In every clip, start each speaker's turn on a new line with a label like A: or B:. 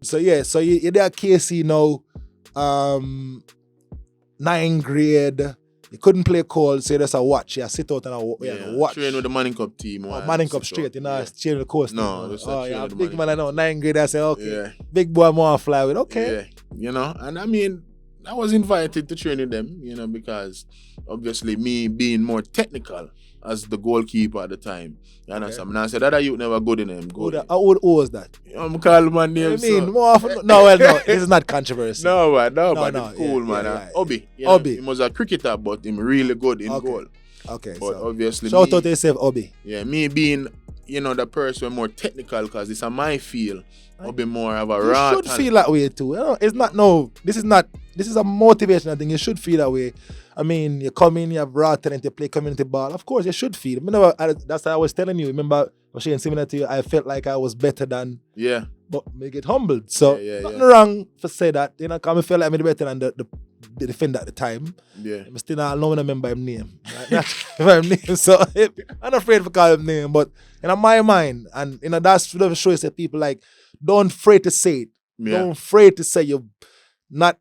A: So you're there at KC now, 9th grade. You couldn't play cold, so you just a watch. You sit out and watch.
B: Train with the Manning Cup team.
A: Manning Cup straight, train with the coast.
B: No, just
A: a
B: the
A: big
B: Manning
A: man I know, 9th grade, I say, okay.
B: Yeah.
A: Big boy more fly with, okay.
B: Yeah. And I mean, I was invited to train with them, because obviously me being more technical as the goalkeeper at the time. You understand? And I said, that youth never good in them.
A: How old was that?
B: I'm calling my name.
A: I mean, more often. No, this is not controversy.
B: No, but it's cool, man.
A: Yeah.
B: Obi.
A: Obi.
B: He was a cricketer, but him really good in goal.
A: Okay.
B: But obviously,
A: shout out to yourself, Obi.
B: Yeah, me being, the person more technical, because it's a my field. Obi more of a raw.
A: You should feel that way too. It's not, no, this is a motivational thing. You should feel that way. I mean, you come in, you have raw talent, you play community ball. Of course, you should feel. That's what I was telling you. Remember, I was saying similar to you, I felt like I was better than.
B: Yeah.
A: But me get humbled. So, nothing wrong for say that. Because I felt like I'm better than the defender at the time.
B: Yeah.
A: I'm still not remember his name. So, I'm afraid to call him name. But in my mind, and that's what shows that people like, don't afraid to say it.
B: Yeah.
A: Don't afraid to say you're not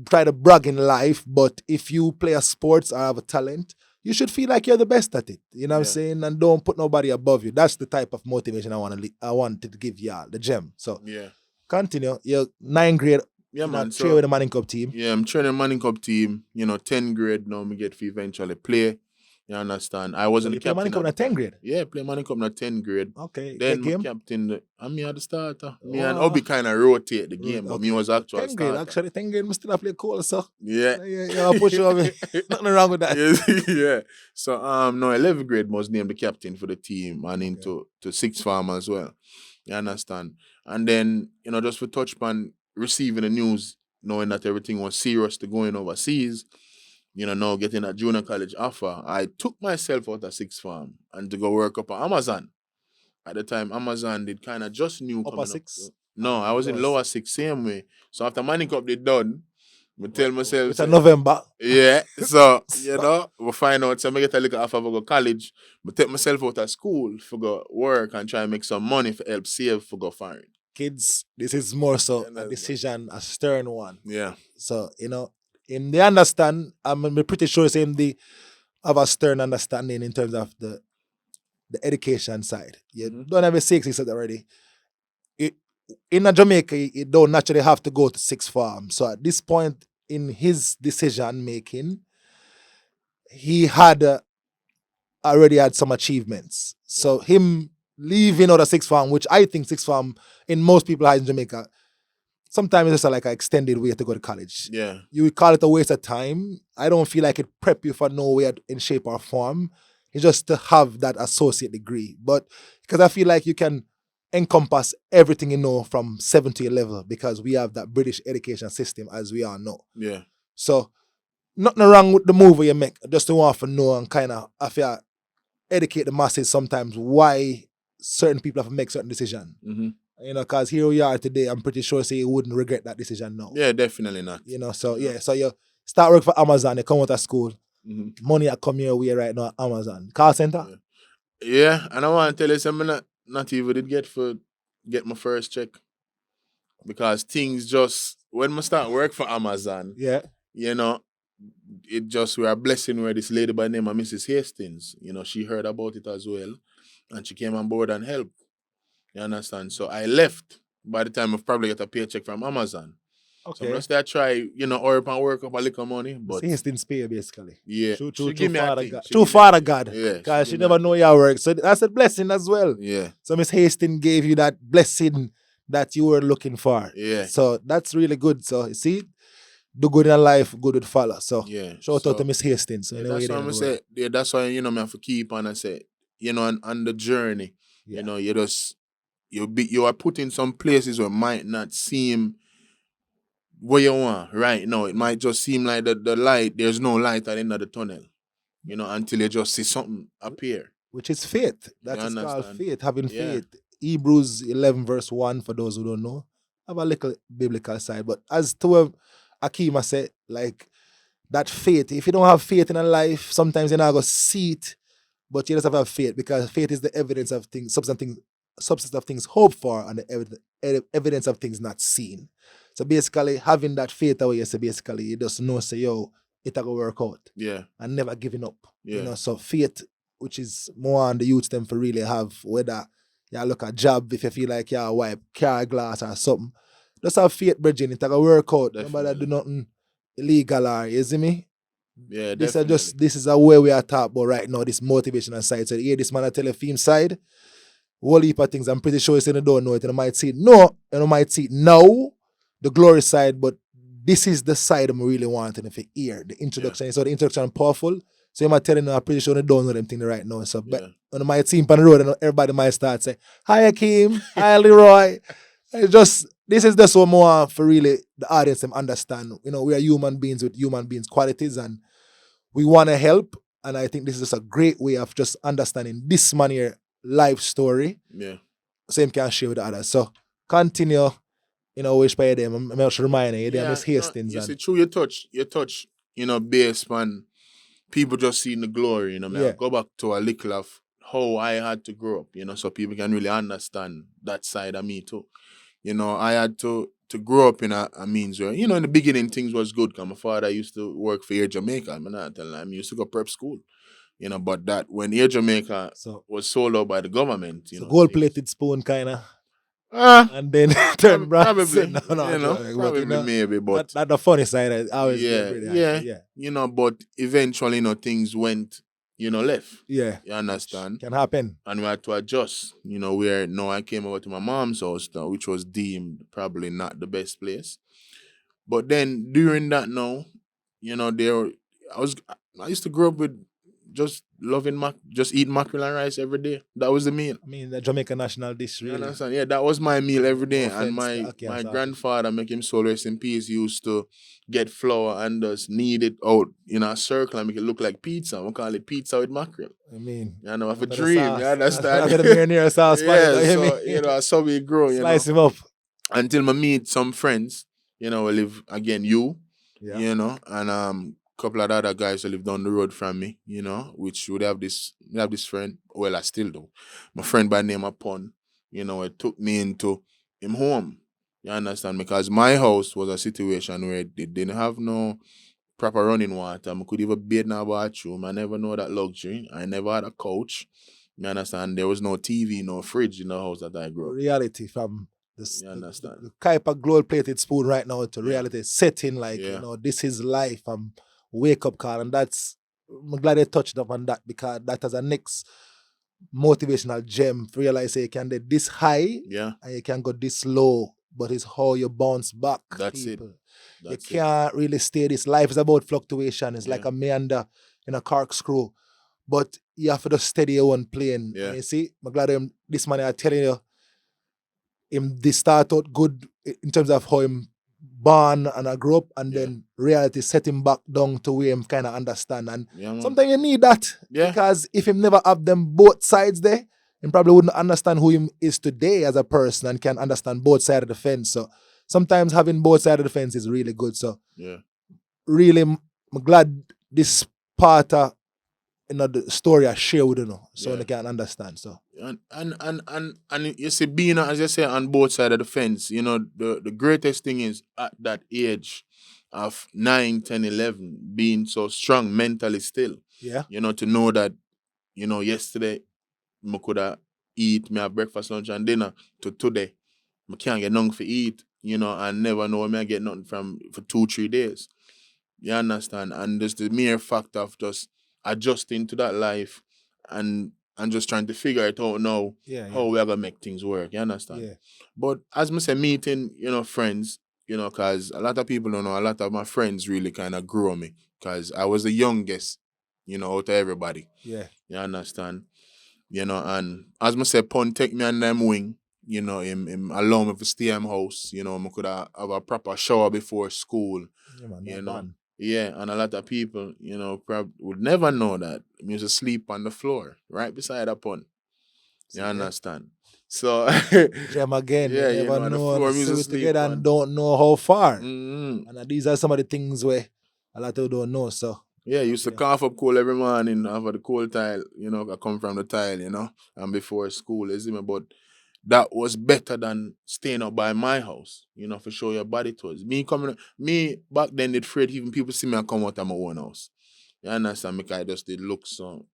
A: try to brag in life, but if you play a sports or have a talent, you should feel like you're the best at it. You know what I'm saying? And don't put nobody above you. That's the type of motivation I wanted to give y'all, the gem. So continue. You're 9th grade.
B: Yeah, man.
A: Train with the Manning Cup team.
B: Yeah, I'm training Manning Cup team. 10th grade now, me get to eventually play. You understand? I wasn't the captain.
A: Manning Cup in 10th grade?
B: Yeah, play Manning Cup in 10th grade.
A: Okay.
B: Then
A: game?
B: captain, me at the starter. Me and Obi kind of rotate the game, but me was actual
A: 10th grade, actually. 10th grade, I still play cool, so.
B: Yeah.
A: Yeah, push over. Nothing wrong with that.
B: Yeah. So, 11th grade was named the captain for the team and into 6th form as well. You understand? And then, just for touch upon receiving the news, knowing that everything was serious to going overseas, now getting a junior college offer, I took myself out of 6th form and to go work up at Amazon. At the time, Amazon did kind of just new.
A: Upper 6?
B: No, I was in lower 6, same way. So after Manning Cup they done, I tell myself...
A: It's a November.
B: Yeah, so, we find out, so I get a little offer for go college, but take myself out of school for go work and try and make some money for help save for go foreign.
A: Kids, this is more so a decision, a stern one.
B: Yeah.
A: So, they understand, I'm pretty sure they have a stern understanding in terms of the education side. You don't have a 6 already. In Jamaica, you don't naturally have to go to 6th form. So at this point in his decision making, he had already had some achievements. So him leaving out of 6th form, which I think 6th form in most people in Jamaica, sometimes it's just like an extended way to go to college.
B: Yeah.
A: You would call it a waste of time. I don't feel like it prep you for nowhere in shape or form. It's just to have that associate degree. But because I feel like you can encompass everything you know from 7 to 11 because we have that British education system as we all know.
B: Yeah.
A: So nothing wrong with the move you make. Just to want to know and kind of, I feel, educate the masses sometimes why certain people have to make certain decisions. Because here we are today, I'm pretty sure you wouldn't regret that decision now.
B: Yeah, definitely not.
A: So you start work for Amazon, you come out of school, money that come your way right now at Amazon. Call center?
B: Yeah, and I want to tell you something, not even did get my first check. Because things just, when I start work for Amazon, it just were a blessing where this lady by the name of Mrs. Hastings, she heard about it as well, and she came on board and helped. You understand? So I left by the time I've probably got a paycheck from Amazon. Okay. So I'm just try, hurry and work up a little money. But
A: Hastings pay basically.
B: Yeah.
A: True Father God.
B: Yeah.
A: Because she never know your work. So that's a blessing as well.
B: Yeah.
A: So Miss Hastings gave you that blessing that you were looking for.
B: Yeah.
A: So that's really good. So you see, do good in life, good would follow. So shout out to Miss Hastings. So
B: that's why I'm say. Yeah, that's why I have to keep on and say, on the journey, you are put in some places where it might not seem where you want right now. It might just seem like the light, there's no light at the end of the tunnel, until you just see something appear.
A: Which is faith. That is called faith, having faith. Hebrews 11 verse 1, for those who don't know, have a little biblical side. But as to Akim said, like, that faith, if you don't have faith in a life, sometimes you're not going to see it, but you just have to have faith, because faith is the evidence of things, substance of things hoped for, and the evidence of things not seen. So basically, having that faith away, so basically, you just know, say, yo, it will work out.
B: Yeah.
A: And never giving up.
B: Yeah.
A: You know, so faith, which is more on the youth them for really have, whether you look at job, if you feel like you wipe car glass or something. Just have faith, bridging, it will work out. Nobody do nothing illegal or, you see me?
B: Yeah,
A: This
B: definitely.
A: this is a way we are talking about right now, this motivational side. So here this man I tell a theme side, whole heap of things. I'm pretty sure you don't know it, and you might see it. No, you might see it now, the glory side, but this is the side I'm really wanting if you hear. The introduction. So the introduction is powerful. So you might tell you, I'm pretty sure you don't know them things right now. So but you might see him on the road and everybody might start saying, hi Akim, hi Leroy. It's just this is just one more for really the audience them understand. You know, we are human beings with human beings qualities and we want to help. And I think this is just a great way of just understanding this man here life story.
B: Yeah.
A: Same can share with others. So continue, you know, wish by them. I'm just reminding you, Miss Hastings.
B: You see, true, you touch, you know, based on people just seeing the glory, you know. I go back to a little of how I had to grow up, you know, so people can really understand that side of me too. You know, I had to grow up in a means where, you know, in the beginning things was good because my father used to work for Air Jamaica. I'm not telling him, he used to go prep school. You know, but that when Air Jamaica was sold out by the government, you know.
A: Gold-plated spoon kind of. And then turn
B: probably,
A: no,
B: maybe, but
A: not the funny side. I always
B: yeah. You know, but eventually, you know, things went, you know, left.
A: Yeah,
B: you understand.
A: Can happen,
B: and we had to adjust. You know, where I came over to my mom's house now, which was deemed probably not the best place. But then during that, now, you know, I used to grow up with just loving just eating mackerel and rice every day. That was the meal.
A: I mean, the Jamaican national dish, really.
B: You understand? Yeah, that was my meal every day. And my grandfather, make him soul rest in peace, used to get flour and just knead it out in a circle and make it look like pizza. We call it pizza with mackerel.
A: I mean,
B: you know, have a dream. You understand?
A: Near sauce.
B: Yeah, so, you know, that's how we grow.
A: Slice him up.
B: Until I meet some friends, you know, we live again, you know, and couple of other guys who live down the road from me, you know, which would have this friend. Well, I still do. My friend by name Upon, you know, it took me into him home. You understand? Because my house was a situation where they didn't have no proper running water. I could even bathe in a bathroom. I never know that luxury. I never had a couch. You understand? There was no TV, no fridge in the house that I grew up.
A: Reality from this,
B: you understand?
A: The type of gold-plated spoon right now to reality setting, like, you know, this is life. Wake up call, and I'm glad they touched up on that because that is a next motivational gem to realize you can get this high and you can go this low, but it's how you bounce back.
B: That's people.
A: You can't really stay. This life is about fluctuation. It's like a meander in a corkscrew, but you have to just steady your own plane. And you see, I'm glad this man are telling you him this start out good in terms of how him born and I grew up, and then reality set him back down to where him kind of understand. And sometimes you need that because if him never have them both sides there, him probably wouldn't understand who him is today as a person and can understand both sides of the fence. So sometimes having both sides of the fence is really good. So really, I'm glad this part of, you know, the story I share with you, so they can understand. So and you see, being, as you say, on both sides of the fence, you know, the greatest thing is at that age of 9, 10, 11, being so strong mentally still. Yeah.
B: You know, to know that, you know, yesterday I could have eat me breakfast, lunch, and dinner, to today I can't get nothing to eat, you know, and never know when I get nothing for 2-3 days. You understand? And there's the mere fact of just adjusting to that life and just trying to figure it out now how we're gonna make things work. You understand?
A: Yeah.
B: But as I say, meeting, you know, friends, you know, because a lot of people don't know, a lot of my friends really kind of grew on me because I was the youngest, you know, out of everybody.
A: Yeah.
B: You understand? You know, and as I say, Pun take me on them wing, you know, him allow me to stay in house, you know, I could have a proper shower before school.
A: Yeah, man,
B: you know.
A: Bad.
B: Yeah, and a lot of people, you know, probably would never know that I used to sleep on the floor right beside a pond. You understand? So
A: Gem again,
B: yeah,
A: you never
B: know,
A: know,
B: the floor
A: and
B: music
A: sit
B: sleep
A: together
B: on.
A: and don't know how far.
B: Mm-hmm.
A: And these are some of the things where a lot of people don't know. So
B: yeah, used to cough up cold every morning over the cold tile, you know, I come from the tile, you know, and before school, you see me? But that was better than staying up by my house, for show your body to us. Me back then did afraid even people see me and come out of my own house. You understand? Me 'cause I just did look so,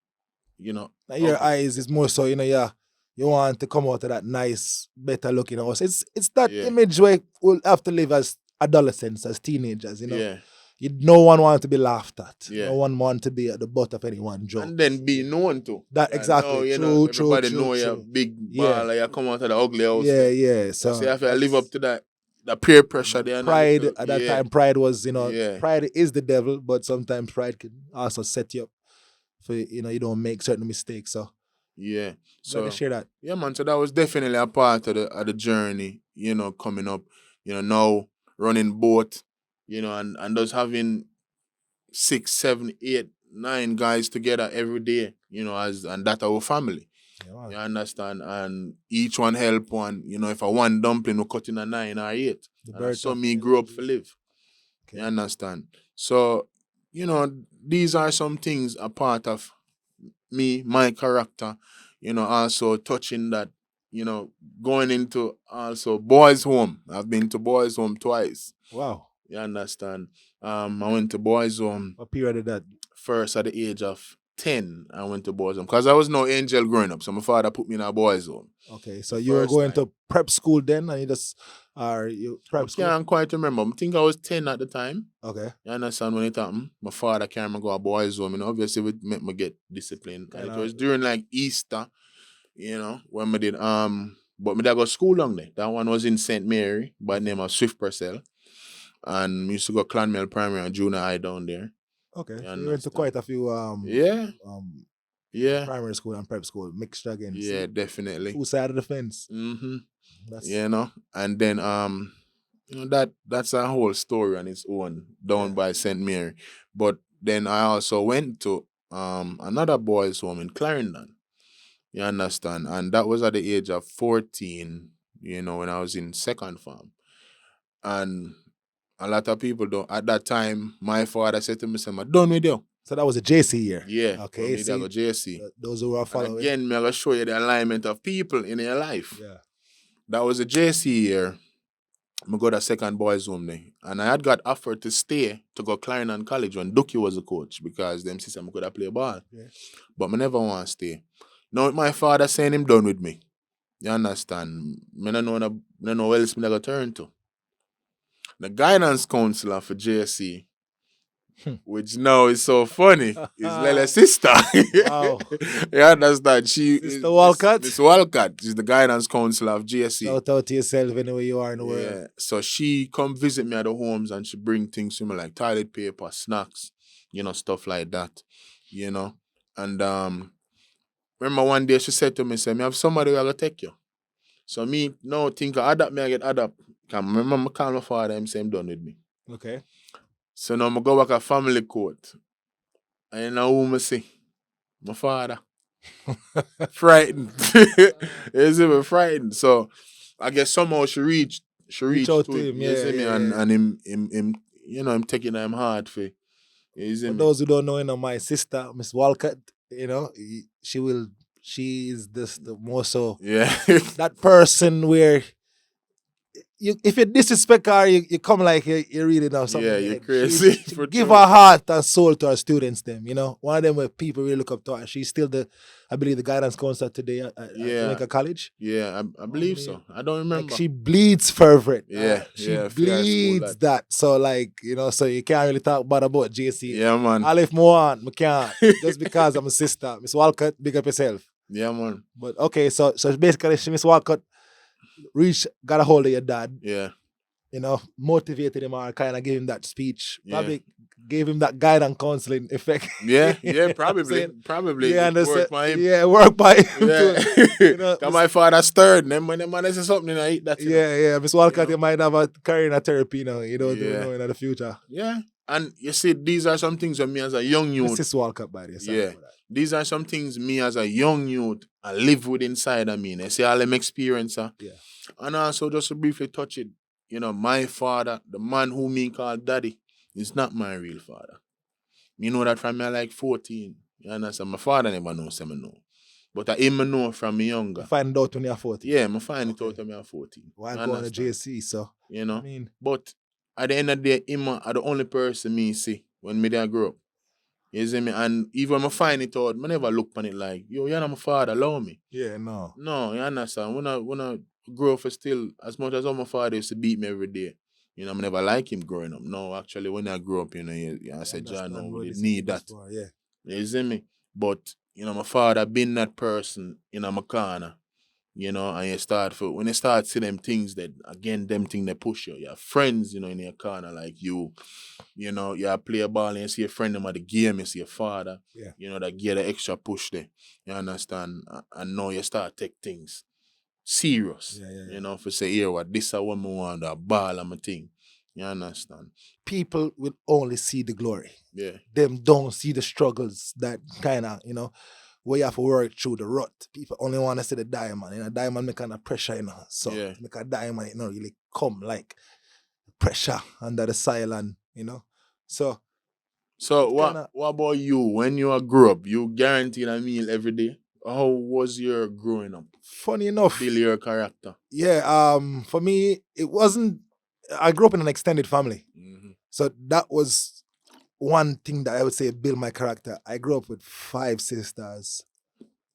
A: Now your
B: ugly.
A: eyes is more so, yeah, you want to come out of that nice, better looking house. It's that
B: Yeah.
A: image where we'll have to live as adolescents, as teenagers,
B: Yeah.
A: No one want to be laughed at.
B: Yeah.
A: No one want to be at the butt of anyone's joke.
B: And then be known to.
A: That exactly. True,
B: everybody
A: true,
B: know you're
A: true.
B: big
A: Yeah.
B: baller, you come out of the ugly house.
A: Yeah, yeah.
B: So
A: So
B: you have to live
A: that's-
B: up to that. The peer pressure there. and a
A: pride
B: little-
A: at that
B: yeah.
A: time, pride was,
B: Yeah.
A: pride is the devil, but sometimes pride can also set you up for, you don't make certain mistakes. So
B: Yeah.
A: so
B: So
A: share that.
B: yeah, man. So that was definitely a part of the journey, coming up, now running boat, and just having 6, 7, 8, 9 guys together every day, and that our family.
A: Yeah, man.
B: You understand? And each one help one, if I one dumpling, we cut in a 9 or 8.
A: The
B: And
A: birth
B: so
A: of
B: me grew up for live.
A: Okay.
B: You understand? So, these are some things a part of me, my character, also touching that, going into also boys' home. I've been to boys' home twice.
A: Wow.
B: You understand? I went to boys' home
A: What period of that?
B: first at the age of 10. I went to boys' home because I was no angel growing up. So my father put me in a boys' home.
A: Okay, so you were
B: First
A: going
B: time.
A: to prep school then, and you
B: I
A: prep school?
B: can't quite remember. I think I was 10 at the time.
A: Okay.
B: You understand when it happened? My father carried me go a boys' home. Obviously, it made me get disciplined. And it was during like Easter, when we did but me dad go school long there. That one was in St. Mary by the name of Swift Purcell. And we used to go Clonmel Primary and Junior High down there.
A: Okay.
B: You
A: So you went to quite a few
B: Yeah. Yeah.
A: primary school and prep school mixed again.
B: Yeah, definitely.
A: Two side of the fence.
B: Mm-hmm.
A: That's
B: And then that's a whole story on its own down by St. Mary. But then I also went to another boys' home in Clarendon. You understand? And that was at the age of 14, when I was in second form. And a lot of people don't at that time, my father said to me, I'm done with you.
A: So that was a JC year.
B: Yeah.
A: Okay.
B: Me go JC.
A: Those who are
B: And
A: following.
B: again, I'm gonna show you the alignment of people in your life.
A: Yeah.
B: That was a JC year. I go to second boys' home there. And I had got offered to stay to go Clarendon College when Ducky was a coach because them system could have play ball.
A: Yeah.
B: But I never want to stay. Now my father saying him done with me. You understand? I don't know where else I go turn to. The guidance counselor for JSC, which now is so funny, is Lele's sister.
A: Wow.
B: You understand? She
A: Mr.
B: is
A: Walcott?
B: Miss Walcott. She's the guidance counselor of JSC.
A: Shout out to yourself anywhere you are in the world.
B: Yeah. So she come visit me at the homes and she bring things to me like toilet paper, snacks, stuff like that. And remember one day she said to me, say, me have somebody who will take you. So me now think I adapt, me I get adapt. Cause remember I call my father and say him done with me.
A: Okay.
B: So now I go back a family court. And you know who I see? My father. Frightened. You see me frightened. So I guess somehow she reached
A: out
B: to
A: to
B: him.
A: him,
B: You see me?
A: yeah.
B: And him him taking him hard for. You see
A: For
B: me?
A: those who don't know, my sister, Miss Walcott, she is the more so
B: Yeah.
A: that person where if you disrespect her, you come like you really know something.
B: Yeah, you're
A: Like,
B: crazy.
A: She
B: for
A: give
B: true.
A: her heart and soul to her students, them, one of them where people really look up to her. She's still I believe, the guidance counselor today at Jamaica College.
B: Yeah, I believe so. I don't remember.
A: Like she bleeds fervent.
B: Yeah,
A: she
B: yeah, fair school,
A: bleeds that. So so you can't really talk bad about JC.
B: Yeah, man.
A: I'll if more on, I can't. Just because I'm a sister. Miss Walcott, big up yourself.
B: Yeah, man.
A: But okay, so basically Miss Walcott got a hold of your dad,
B: Yeah.
A: motivated him or kind of gave him that speech.
B: Yeah.
A: Probably gave him that guidance counseling effect.
B: Yeah,
A: You know what I'm
B: probably.
A: saying?
B: Probably.
A: Yeah,
B: It
A: understand.
B: worked for him.
A: Yeah, work by him too.
B: Yeah. Cause my father stirred them when the man says something, I eat that.
A: Yeah. Miss Walcott,
B: You
A: you might have a career in a therapy now. You don't
B: Yeah.
A: know in the future.
B: Yeah. And you see, these are some things that me as a young youth.
A: Mrs. Walcott, by the way.
B: Yeah. These are some things me as a young youth I live with inside of me. And I see all them experience.
A: Yeah.
B: And also just to briefly touch it, my father, the man who me call daddy, is not my real father. You know that from me like 14. You understand? My father never knows him, no. But I even know from me younger.
A: You find out when you're 14.
B: Yeah, I find it
A: Okay.
B: out when I'm 14.
A: Why
B: You
A: go on a
B: understand?
A: JC, so
B: You know?
A: I mean,
B: But at the end of the day, him are the only person me see when me there grow up. You see me? And even when I find it out, I never look on it like, yo, you're not my father, allow me.
A: yeah, no.
B: No, you understand? When I grow up still, as much as all my father used to beat me every day, you know, I never like him growing up. No, actually, when I grew up, you know, I said, John, no, we didn't need that.
A: Yeah.
B: You see me? But, you know, my father been that person in my corner, you know, and when you start see them things that, again, them things that push you. You have friends, you know, in your corner like you know, you play a ball and you see a friend them at the game, you see your father,
A: Yeah.
B: you know, that get the extra push there. You understand? And now you start take things serious.
A: Yeah.
B: You know, if you say, here, what this is what I want, a ball and my thing. You understand?
A: People will only see the glory.
B: Yeah.
A: Them don't see the struggles that kind of, you know, where you have to work through the rut. People only want to see the diamond. You know, diamond make kind of pressure, you know. So
B: Yeah.
A: make a diamond, you know, really come like pressure under the soil and, you know. So
B: what about you? When you grew up, you guaranteed a meal every day? How was your growing up?
A: funny enough,
B: Build your character.
A: yeah, for me, it wasn't, I grew up in an extended family.
B: Mm-hmm.
A: So that was one thing that I would say build my character. I grew up with 5 sisters.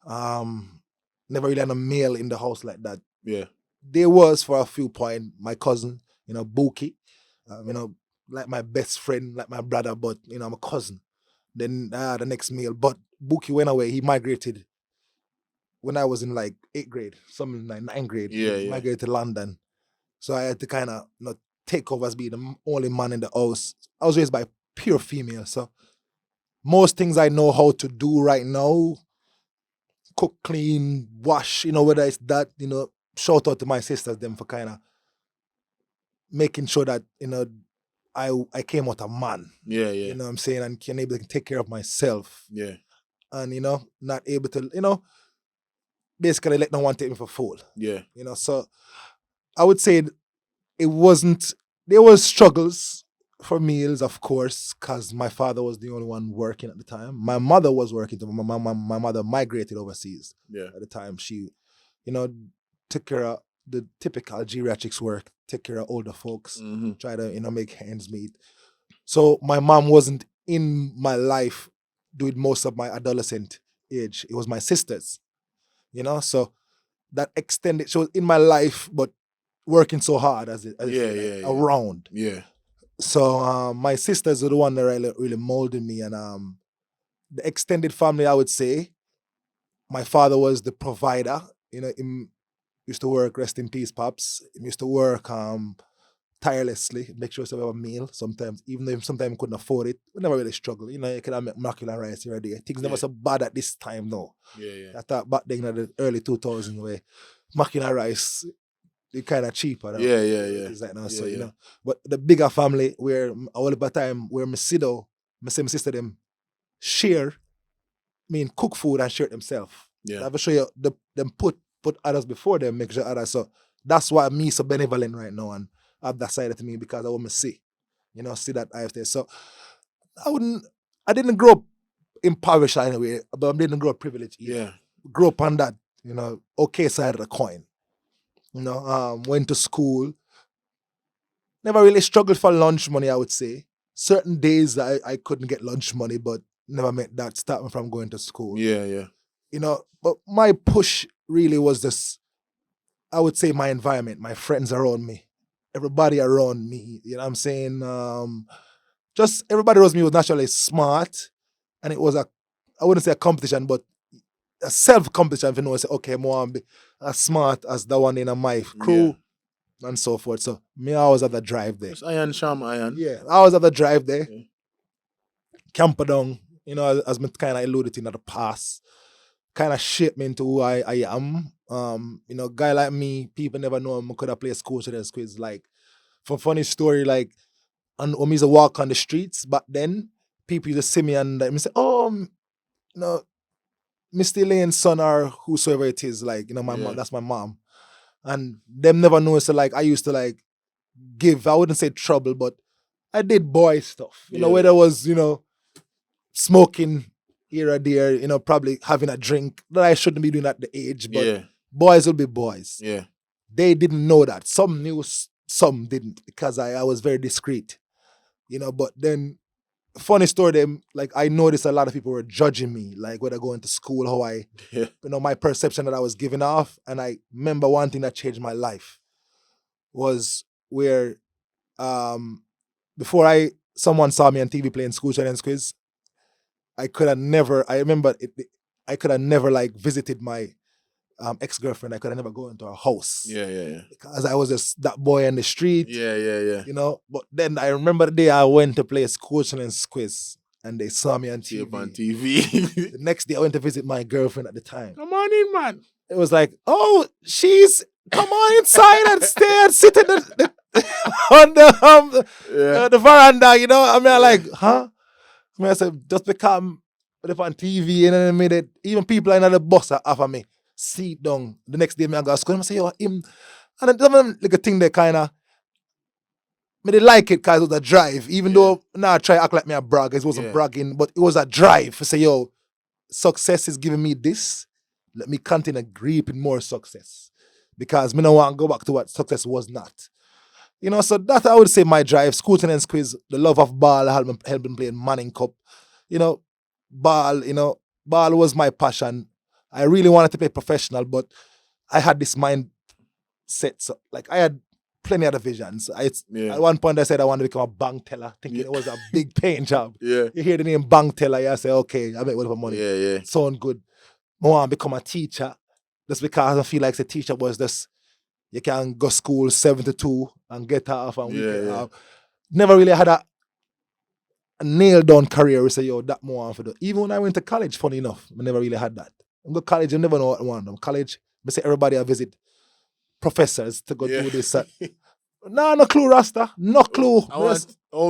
A: Never really had a male in the house like that.
B: Yeah.
A: There was for a few point my cousin, you know, Buki, you know, like my best friend, like my brother, but you know, I'm a cousin. Then the next male, but Buki went away. He migrated when I was in like 8th grade, something like 9th grade.
B: Yeah,
A: He
B: yeah.
A: migrated to London, so I had to kind of, you know, take over as being the only man in the house. I was raised by pure female, so most things I know how to do right now, cook, clean, wash, you know, whether it's that, you know, shout out to my sisters, them for kind of making sure that, you know, I came out a man.
B: Yeah, yeah.
A: You know what I'm saying? And can able to take care of myself.
B: Yeah.
A: And, you know, not able to, you know, basically let no one take me for fool.
B: Yeah.
A: You know, so I would say it wasn't, there was struggles for meals, of course, because my father was the only one working at the time. My mother was working. My mother migrated overseas.
B: Yeah.
A: At the time. She, you know, took care of the typical geriatrics work, take care of older folks,
B: Mm-hmm.
A: try to, you know, make ends meet. So my mom wasn't in my life during most of my adolescent age. It was my sisters, you know, so that extended, she was in my life, but working so hard as around.
B: Yeah.
A: So my sisters were the one that really molded me, and the extended family, I would say, my father was the provider. You know, he used to work, rest in peace, pops. He used to work tirelessly, make sure we have a meal. Sometimes, even though sometimes he couldn't afford it, we never really struggle. You know, you could have mackerel and rice here or there. Things never so bad at this time, though.
B: Yeah.
A: I thought back then in the early 2000s, where mackerel and rice, they kind of cheaper.
B: Yeah.
A: It's like now, so you know. But the bigger family, where all the time, where my sister them share, cook food and share it themselves.
B: Yeah.
A: I have to show you them put others before them, make sure others. So that's why me so benevolent right now and have that side to me, because I want to see, you know, see that I have there. So I didn't grow up impoverished anyway, but I didn't grow up privileged either.
B: Yeah.
A: Grew up on that, you know, okay side of the coin. You know, went to school. Never really struggled for lunch money, I would say. Certain days I couldn't get lunch money, but never meant that stop me from going to school.
B: Yeah.
A: You know, but my push really was this, I would say, my environment, my friends around me, everybody around me. You know what I'm saying? Just everybody around me was naturally smart, and it was I wouldn't say a competition, but a self-competition. You know, say, okay, I want to be as smart as the one in my crew and so forth. So me always have the drive there.
B: It's iron, sham, iron.
A: Yeah, I always have the drive there.
B: Yeah.
A: Camper down, you know, as me kind of alluded to in the past, kind of shaped me into who I am. You know, guy like me, people never know I could have played school to the quiz. Like, for funny story, like, and when me used to walk on the streets back then, people used to see me and like, me say, oh, you know, Mr. Lane's son or whosoever it is, like, you know, my mom, that's my mom. And them never know, so like, I used to like give, I wouldn't say trouble, but I did boy stuff. You know, whether it was, you know, smoking era there, probably having a drink that I shouldn't be doing at the age, but
B: Yeah.
A: boys will be boys.
B: Yeah.
A: They didn't know that. Some knew, some didn't, because I was very discreet, but then funny story, them, like I noticed a lot of people were judging me, like when I go into school, how I,
B: Yeah.
A: my perception that I was giving off. And I remember one thing that changed my life was where before someone saw me on TV playing School Challenge Quiz, I remember I could have never like visited my ex-girlfriend. I could have never go into her house.
B: Yeah.
A: Because I was just that boy in the street.
B: Yeah.
A: But then I remember the day I went to play a School Challenge Quiz and they saw me on
B: See
A: TV.
B: up on TV.
A: The next day I went to visit my girlfriend at the time.
B: Come on in, man.
A: It was like, oh, come on inside and stay and sit in on the veranda, I mean, I like, huh? I mean, I said, just become up on TV, and then I made it. Even people in the bus are offer me sit down. The next day, I go to school and I say, yo, him. And then like a thing they kind of, they like it because it was a drive. Even though now I try to act like me a brag, it wasn't bragging, but it was a drive to say, yo, success is giving me this. Let me continue reaping more success. Because me don't want to go back to what success was not. So that I would say my drive, School Challenge Quiz, the love of ball, helped me playing Manning Cup. Ball was my passion. I really wanted to play professional, but I had this mind set. So, like I had plenty of visions. At one point I said I wanted to become a bank teller, thinking it was a big paying job.
B: Yeah.
A: You hear the name bank teller, you say, okay, I make whatever money.
B: Yeah.
A: Sound good. I want to become a teacher. Just because I feel like the teacher was just, you can go school 7 to 2 and get off and weekend off. Never really had a nailed down career. We say, yo, that more want to do. Even when I went to college, funny enough, I never really had that. I go to college, I never know what I want. College, I say everybody I visit professors to go do this. No clue, Rasta. No clue.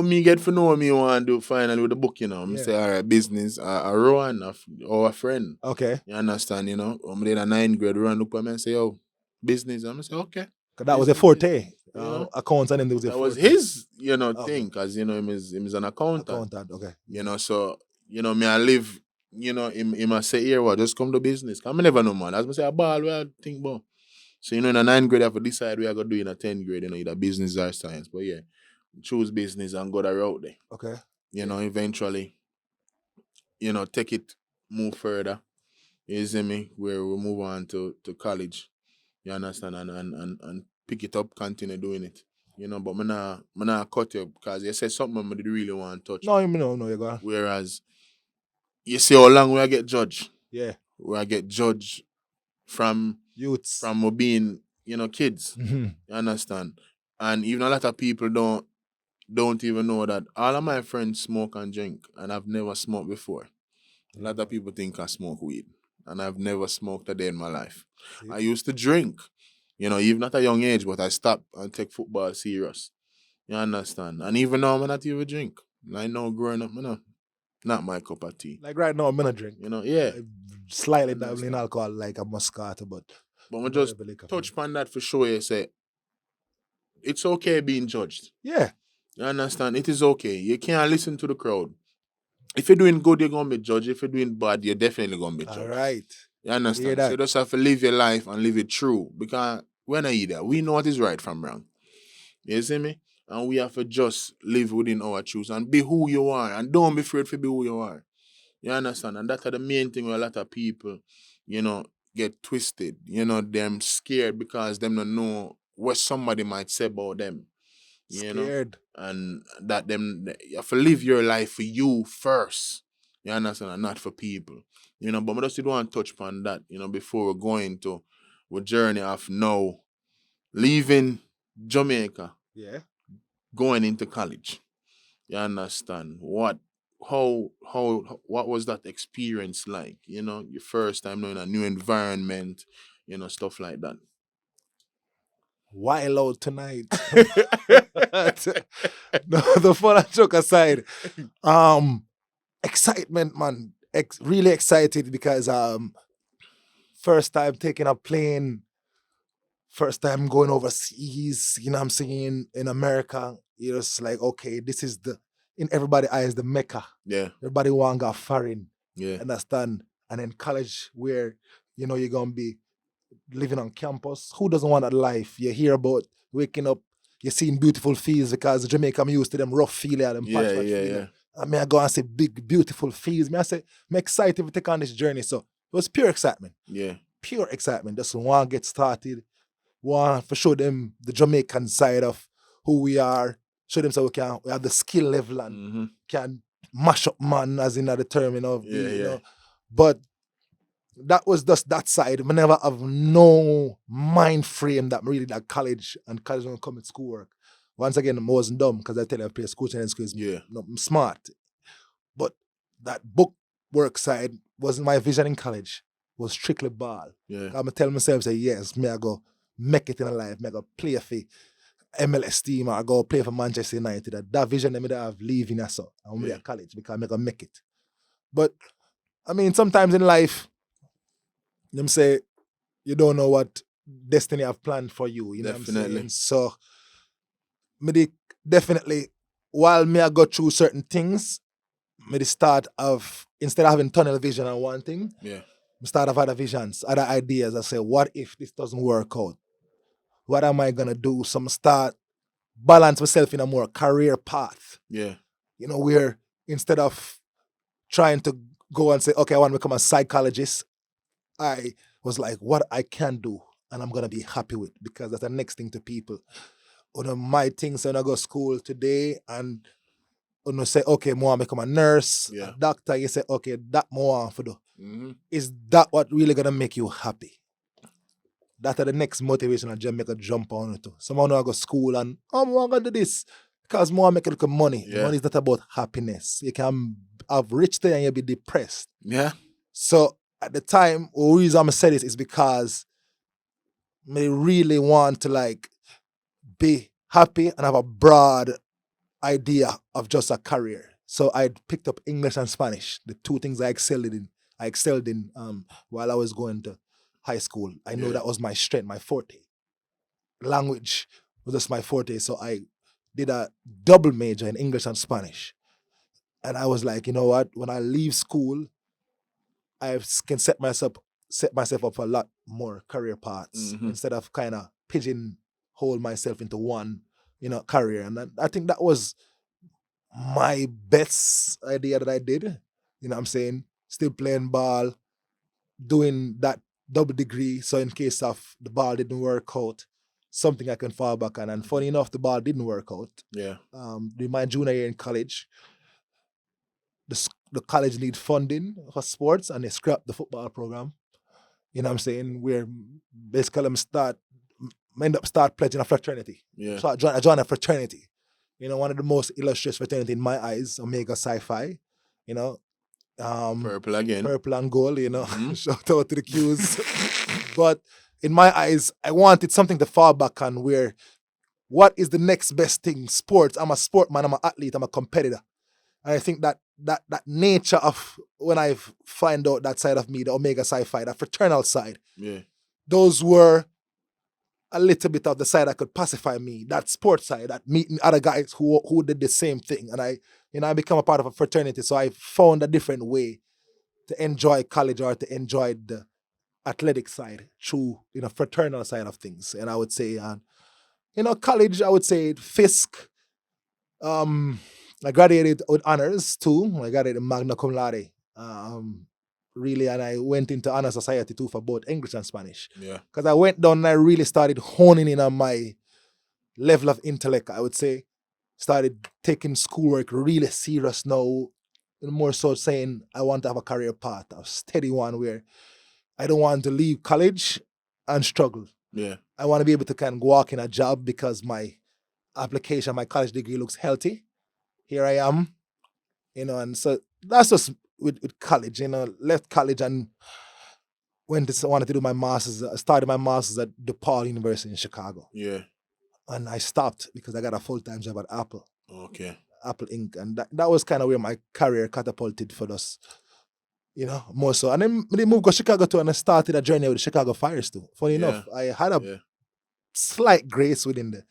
B: Me get to know me want to do finally with the book, I say, all right, business, a Rowan or a friend.
A: Okay.
B: You understand, I'm in a 9th grade, Rowan look at me and say, oh, business. I'm say, okay.
A: Because that was a forte. Accounts and then there was a
B: that
A: forte.
B: was his, thing, because, him is an accountant.
A: Okay.
B: So, me I live, him I say, here, what, just come to business. I never know, man. As I say, a ball, where I think about. So, in a 9th grade, I have to decide where I go do in a 10th grade, either business or science. But yeah, choose business and go the route there.
A: Okay.
B: Eventually, take it, move further. You see me? Where we move on to college. You understand? And pick it up, continue doing it. But I'm not cut you because you said something I really want to touch.
A: No, you go on.
B: Whereas, you see how long I get judged.
A: Yeah.
B: Where I get judged from
A: youths,
B: from being, kids.
A: Mm-hmm.
B: You understand? And even a lot of people don't even know that all of my friends smoke and drink, and I've never smoked before. A lot of people think I smoke weed, and I've never smoked a day in my life.
A: See?
B: I used to drink, even at a young age, but I stopped and take football serious. You understand? And even now, I'm not even drink. I know growing up, not my cup of tea.
A: Like right now, I'm gonna drink.
B: Yeah.
A: Slightly dabbling in alcohol, like a Moscato, but
B: we just touch upon that for sure. You say it's okay being judged.
A: Yeah.
B: You understand? It is okay. You can't listen to the crowd. If you're doing good, you're gonna be judged. If you're doing bad, you're definitely gonna be judged.
A: All right.
B: You understand? So you just have to live your life and live it true. Because we're not either. We know what is right from wrong. You see me? And we have to just live within our truths and be who you are. And don't be afraid to be who you are. You understand? And that's the main thing where a lot of people, get twisted. Them scared because them don't know what somebody might say about them.
A: Scared.
B: And that them you have to live your life for you first. You understand? And not for people. But I just don't want to touch upon that, before we're going to our journey of now leaving Jamaica.
A: Yeah.
B: Going into college. You understand? What was that experience like? Your first time in a new environment, stuff like that.
A: Wild out tonight. No, the fun and joke aside. Excitement, man. Really excited because first time taking a plane, first time going overseas, what I'm saying, in America. It's like, okay, this is in everybody's eyes, the Mecca.
B: Yeah.
A: Everybody want to go foreign.
B: Yeah.
A: Understand? And then college where, you're gonna be living on campus. Who doesn't want that life? You hear about waking up, you're seeing beautiful fields because Jamaica I'm used to them rough field and them patch
B: Yeah.
A: field.
B: Yeah.
A: I mean, I go and say big, beautiful fields. I say, I'm excited to take on this journey. So it was pure excitement.
B: Yeah.
A: Pure excitement. Just want to get started. Want to show them the Jamaican side of who we are. Show them so we have the skill level and
B: Mm-hmm.
A: can mash up man, as in the term,
B: Yeah.
A: But that was just that side. I never have no mind frame that really that college and college don't come with schoolwork. Once again, I wasn't dumb because I tell you I play school and school is
B: Yeah.
A: I'm smart. But that book work side wasn't my vision in college. It was strictly ball.
B: Yeah.
A: I'm tell myself, say, yes, me I go make it in life. Me I go play for MLS team or I go play for Manchester United. That vision that I have leaving us so I'm
B: Yeah.
A: at college because I'm gonna make it. But I mean, sometimes in life, them say you don't know what destiny have planned for you. You know what I'm
B: Definitely.
A: saying? So me definitely while me I go through certain things, me the start of instead of having tunnel vision on one thing,
B: Yeah.
A: me start of other visions, other ideas. I say, what if this doesn't work out? What am I gonna do? So me start balance myself in a more career path.
B: Yeah.
A: Where instead of trying to go and say, okay, I want to become a psychologist, I was like, what I can do and I'm gonna be happy with because that's the next thing to people. My things when I go to school today and say, okay, more become a nurse,
B: Yeah.
A: a doctor, you say, okay, that more for do.
B: Mm-hmm.
A: Is that what really gonna make you happy? That are the next motivation I just make a jump on it. Someone who I go to school and I'm gonna do this. Because more make it look money.
B: Yeah.
A: Money is not about happiness. You can have rich day and you'll be depressed.
B: Yeah.
A: So at the time, the reason I'm say this is because I really want to like be happy and have a broad idea of just a career. So I picked up English and Spanish, the two things I excelled in. While I was going to high school. I know
B: Yeah.
A: that was my strength, my forte. Language was just my forte. So I did a double major in English and Spanish. And I was like, you know what? When I leave school, I can set myself up for a lot more career paths
B: Mhm.
A: instead of kind of pigeonhole myself into one, career. And I think that was my best idea that I did. You know what I'm saying? Still playing ball, doing that double degree. So in case of the ball didn't work out, something I can fall back on. And funny enough, the ball didn't work out.
B: Yeah.
A: In my junior year in college, the college need funding for sports and they scrapped the football program. You know what I'm saying? Where basically end up start pledging a fraternity.
B: Yeah.
A: So I joined a fraternity. One of the most illustrious fraternity in my eyes, Omega Sci-Fi.
B: Purple again.
A: Purple and gold,
B: Mhm.
A: Shout out to the Qs. But in my eyes, I wanted something to fall back on where what is the next best thing? Sports. I'm a sportman, I'm an athlete, I'm a competitor. And I think that nature of when I find out that side of me, the Omega Sci-Fi, that fraternal side,
B: Yeah.
A: those were a little bit of the side that could pacify me, that sports side, that meeting other guys who did the same thing. And I become a part of a fraternity. So I found a different way to enjoy college or to enjoy the athletic side through, fraternal side of things. And I would say, college, I would say Fisk. I graduated with honors too. I graduated magna cum laude. Really, and I went into honor society too for both English and Spanish.
B: Yeah.
A: Because I went down and I really started honing in on my level of intellect, I would say. Started taking schoolwork really serious now. And more so saying I want to have a career path, a steady one where I don't want to leave college and struggle.
B: Yeah.
A: I want to be able to kind of walk in a job because my application, my college degree looks healthy. Here I am, and so that's just with college, left college and wanted to do my master's. I started my master's at DePaul University in Chicago.
B: Yeah.
A: And I stopped because I got a full-time job at Apple
B: Okay.
A: Inc. And that was kind of where my career catapulted for us, more so. And then they moved to Chicago too, and I started a journey with the Chicago Fires too. Funny enough, I had a
B: Yeah.
A: slight grace within the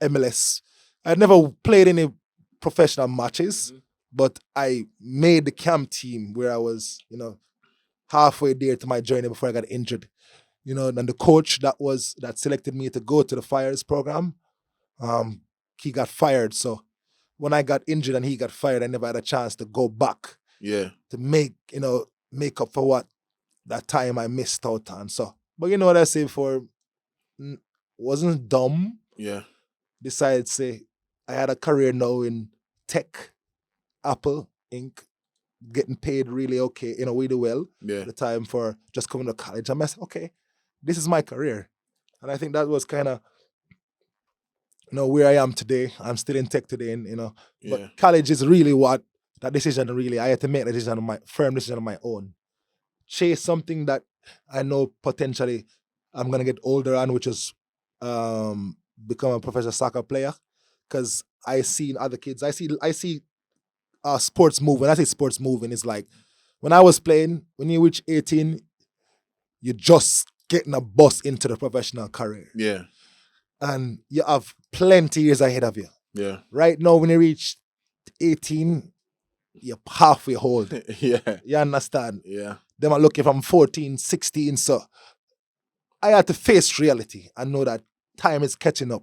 A: MLS. I never played any professional matches, but I made the camp team where I was, halfway there to my journey before I got injured. And the coach that selected me to go to the fires program, um, he got fired. So when I got injured and he got fired, I never had a chance to go back
B: Yeah.
A: to make up for what that time I missed out on. So, but you know what I say before, wasn't dumb.
B: Yeah.
A: Besides, say I had a career now in tech, Apple Inc., getting paid really okay, really well
B: Yeah.
A: at the time for just coming to college. I said, okay, this is my career. And I think that was kind of, where I am today. I'm still in tech today, and but
B: Yeah.
A: college is really what that decision really. I had to make a decision on my firm decision on my own. Chase something that I know potentially I'm gonna get older on, which is become a professional soccer player. Because I see other kids, I see sports moving. When I say sports moving, it's like when I was playing, when you reach 18, you're just getting a bus into the professional career.
B: Yeah.
A: And you have plenty years ahead of you.
B: Yeah.
A: Right now, when you reach 18, you're halfway old.
B: Yeah.
A: You understand?
B: Yeah.
A: Them are looking from 14, 16. So I had to face reality and know that time is catching up.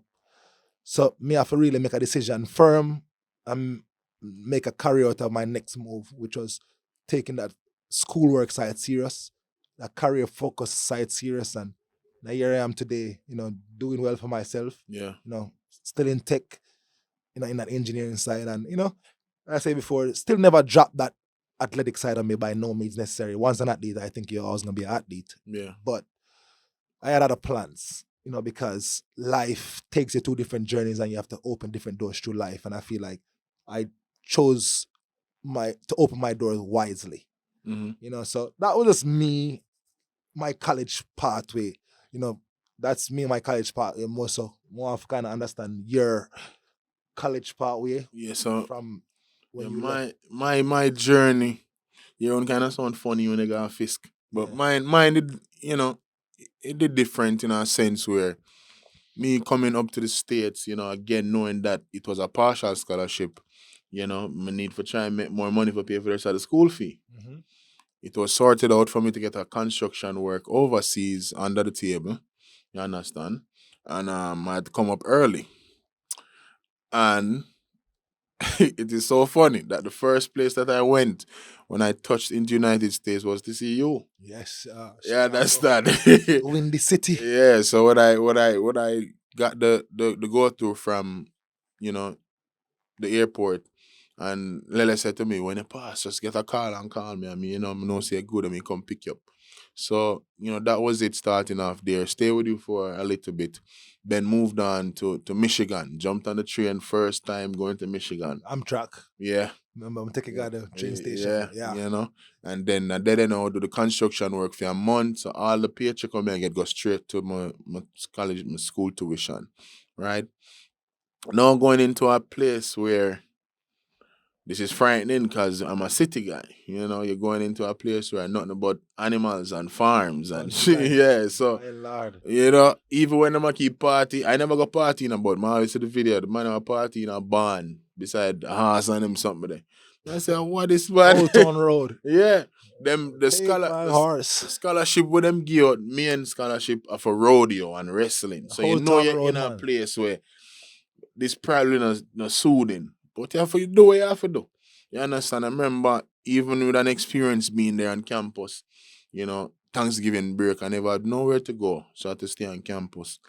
A: So me have to really make a decision firm and make a career out of my next move, which was taking that schoolwork side serious, that career focus side serious. And now here I am today, doing well for myself,
B: Yeah.
A: still in tech, in that engineering side. And, like I say before, still never dropped that athletic side of me by no means necessary. Once an athlete, I think you're always going to be an athlete.
B: Yeah.
A: But I had other plans, because life takes you to different journeys and you have to open different doors through life. And I feel like I chose to open my doors wisely.
B: Mm-hmm.
A: So that was just me, my college pathway. That's me, my college pathway. More of kind of understand your college pathway
B: Yeah. So
A: from when
B: yeah,
A: you left.
B: my journey, your own kind of sound funny when they got a fisk. But
A: Yeah.
B: mine did, it did different in a sense where me coming up to the States, again knowing that it was a partial scholarship, my need for try and make more money for pay for the rest of the school fee.
A: Mm-hmm.
B: It was sorted out for me to get a construction work overseas under the table. You understand? And I had to come up early. And it is so funny that the first place that I went when I touched into United States was to see you.
A: Yes.
B: You understand?
A: Windy City.
B: Yeah. So what I got the go through from, you know, the airport, and Lele said to me, when you pass, just get a call and call me. I mean, I know say good, I mean come pick you up. So, that was it starting off there. Stay with you for a little bit. Then moved on to Michigan. Jumped on the train first time going to Michigan.
A: Amtrak.
B: Yeah.
A: Remember, I'm taking out the train station.
B: Yeah.
A: Yeah.
B: And then I didn't know do the construction work for a month. So all the paycheck come and get go straight to my college, my school tuition. Right? Now going into a place where this is frightening because I'm a city guy. You're going into a place where nothing about animals and farms and shit. Yeah. So,
A: My Lord.
B: even when I'm a keep party, I never go party in a but I always see the video, the man a party in a barn beside a horse and him something there. I say, what is man?
A: Old Town Road.
B: Yeah. Them the
A: Take my horse.
B: the scholarship with them give out, main scholarship are for rodeo and wrestling. So
A: Old Town
B: you're
A: Road,
B: in a
A: man.
B: place where this probably not soothing. But you have to do what you have to do. You understand? I remember even with an experience being there on campus, Thanksgiving break, I never had nowhere to go. So I had to stay on campus.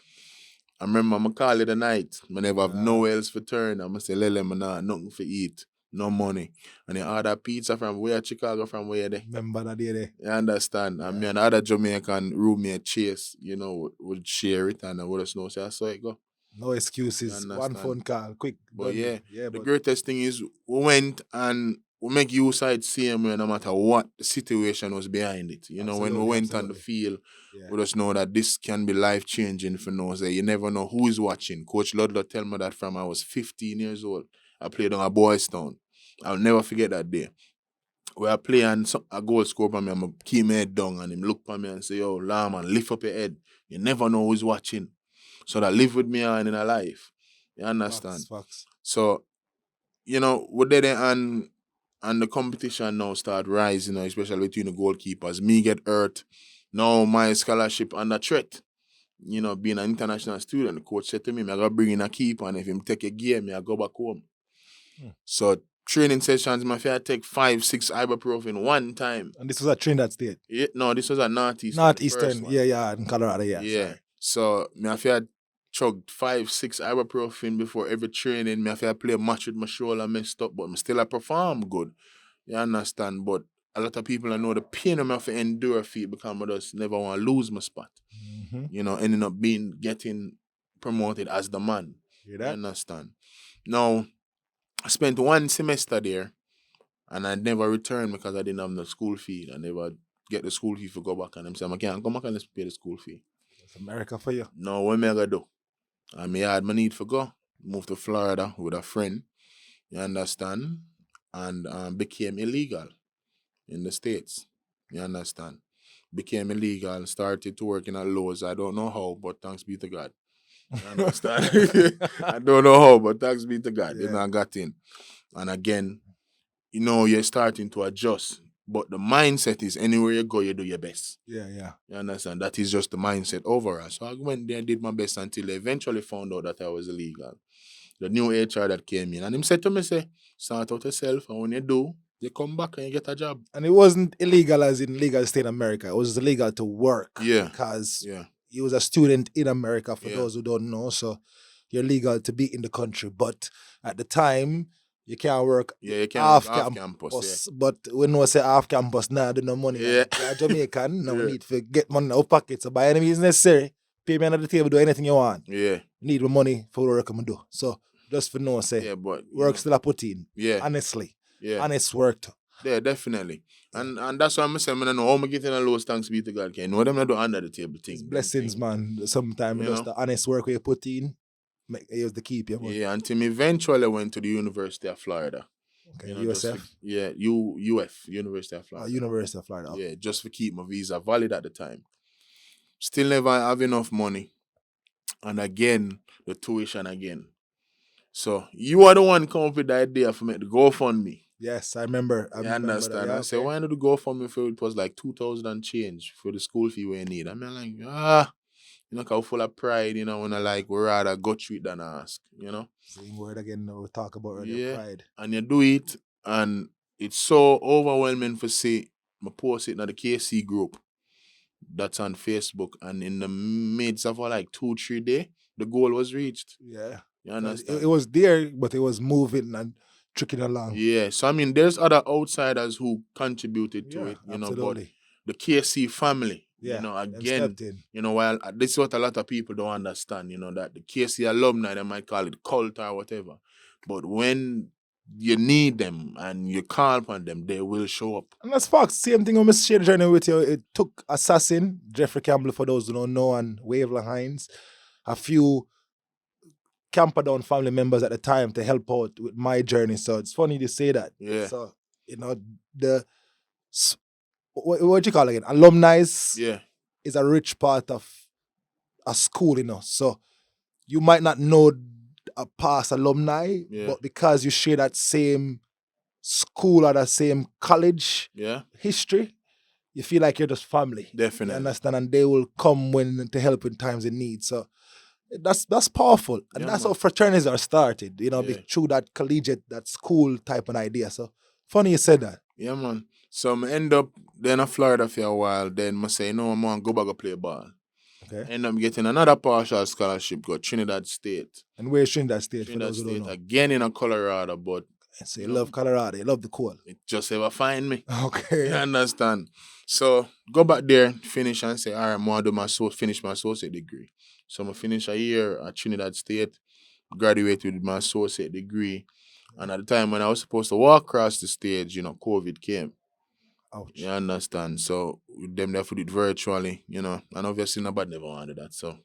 B: I remember I'm call it the night. I never have nowhere else for turn. I'm say, Lele, man, nothing for eat. No money. And they order pizza from where Chicago from where they.
A: Remember that day there.
B: You understand? And me and other Jamaican roommate Chase, would share it and I would just know say I saw it go.
A: No excuses. One
B: understand?
A: phone call. Quick.
B: But
A: done.
B: the
A: but
B: greatest thing is we went and we make use of it same way no matter what the situation was behind it. When we
A: Absolutely,
B: went on the
A: absolutely.
B: field,
A: yeah.
B: we just know that this can be life changing for no say. You never know who is watching. Coach Ludlow tell me that from I was 15 years old. I played on a Boys Town. I'll never forget that day. Where I play and a goal score for me, I'm keep my head down and him look for me and say, yo, Larmond, lift up your head. You never know who's watching. So that live with me on in a life. You understand?
A: Facts.
B: So, we're there and and the competition now start rising, especially between the goalkeepers. Me get hurt. Now my scholarship under threat. Being an international student, the coach said to me, I gotta bring in a keeper, and if him take a game, I go back home. So training sessions, my fair take 5-6 ibuprofen one time.
A: And this was at Trinidad State.
B: Yeah, no, this was at Northeastern.
A: Northeastern, yeah, in Colorado, yeah.
B: Yeah. So me I feel chugged 5-6 ibuprofen before every training. Me I feel play a match with my shoulder messed up, but me still I perform good. You understand? But a lot of people I know the pain I have to endure feet because I just never want to lose my spot. Ending up getting promoted as the man.
A: Hear
B: You
A: that?
B: understand? Now, I spent 1 semester there and I never returned because I didn't have no school fee. I never get the school fee for go back, and them say, I can't come back and let's pay the school fee.
A: It's America for you.
B: No, what me I do? And me had my need for go. Moved to Florida with a friend. You understand? And became illegal in the States. You understand? Became illegal, started to work in a Lowe's. I don't know how, but thanks be to God. You understand? I don't know how, but thanks be to God. Then I got in. And again, you're starting to adjust. But the mindset is anywhere you go, you do your best.
A: Yeah.
B: You understand? That is just the mindset overall. So I went there and did my best until they eventually found out that I was illegal. The new HR that came in. And him said to me, start out yourself, and when you do, you come back and you get a job.
A: And it wasn't illegal as in legal to stay in America. It was illegal to work.
B: Yeah.
A: Because
B: Yeah.
A: he was a student in America, for
B: Yeah.
A: those who don't know. So you're legal to be in the country. But at the time, you can't work
B: Yeah, you can't
A: off
B: work off
A: campus.
B: campus.
A: But we know say off campus now, do no money.
B: Yeah.
A: You're Jamaican, no
B: Yeah.
A: need to get money in our pocket. So by any means necessary, pay me under the table, do anything you want.
B: Yeah.
A: Need my money for the work I'm do. So just for no say,
B: Yeah, but
A: work still I put in.
B: Yeah.
A: Honestly.
B: Yeah.
A: Honest work too.
B: Yeah, definitely. And that's why I'm saying, I know how I'm getting a low thanks be to God. Can you know them not do under the table thing.
A: It's blessings, man. Sometimes
B: You
A: just
B: know?
A: the honest work we put in, use the keep you.
B: Yeah, until me eventually went to the University of Florida.
A: Okay,
B: just
A: USF?
B: UF, University of Florida.
A: University of Florida.
B: Yeah, just to keep my visa valid at the time. Still never have enough money. And again, the tuition again. So you are the one come up with the idea for me to GoFundMe.
A: Yes, I remember.
B: I understand. I said, why not do GoFundMe for it was like 2,000 and change for the school fee we need? I mean, like, how full of pride, when I like, we rather go treat than ask,
A: Same word again, we talk about earlier, pride.
B: And you do it, and it's so overwhelming for see, I post it in the KC group that's on Facebook, and in the midst of like 2-3 days, the goal was reached.
A: Yeah.
B: You understand?
A: It was there, but it was moving and tricking along.
B: Yeah. So I mean, there's other outsiders who contributed to it,
A: absolutely.
B: But the KC family,
A: again,
B: while this is what a lot of people don't understand, that the KC alumni, they might call it cult or whatever, but when you need them and you call upon them, they will show up.
A: And that's facts. Same thing when I shared the journey with you. It took Assassin, Jeffrey Campbell, for those who don't know, and Waveland Hines, a few Camperdown family members at the time to help out with my journey. So it's funny to say that.
B: Yeah.
A: So, the what you call it again? Alumni is a rich part of a school, So you might not know a past alumni, but because you share that same school or that same college history, you feel like you're just family.
B: Definitely.
A: You understand? And they will come to help in times of need. So that's powerful. And that's how fraternities are started, through that collegiate, that school type of idea. So funny you said that.
B: Yeah, man. So I end up then in Florida for a while. Then I say, no, I'm going to go back and play ball.
A: Okay.
B: End up getting another partial scholarship, go Trinidad State.
A: And where's Trinidad State?
B: Trinidad State, again in Colorado, but...
A: So you love Colorado, you love the cold.
B: It just ever find me.
A: Okay.
B: You understand? So go back there, finish and say, all right, I'm going to finish my associate degree. So I'm going to finish a year at Trinidad State, graduated with my associate degree. And at the time when I was supposed to walk across the stage, COVID came.
A: Ouch.
B: You understand? So them they did it virtually, and obviously nobody never wanted that. So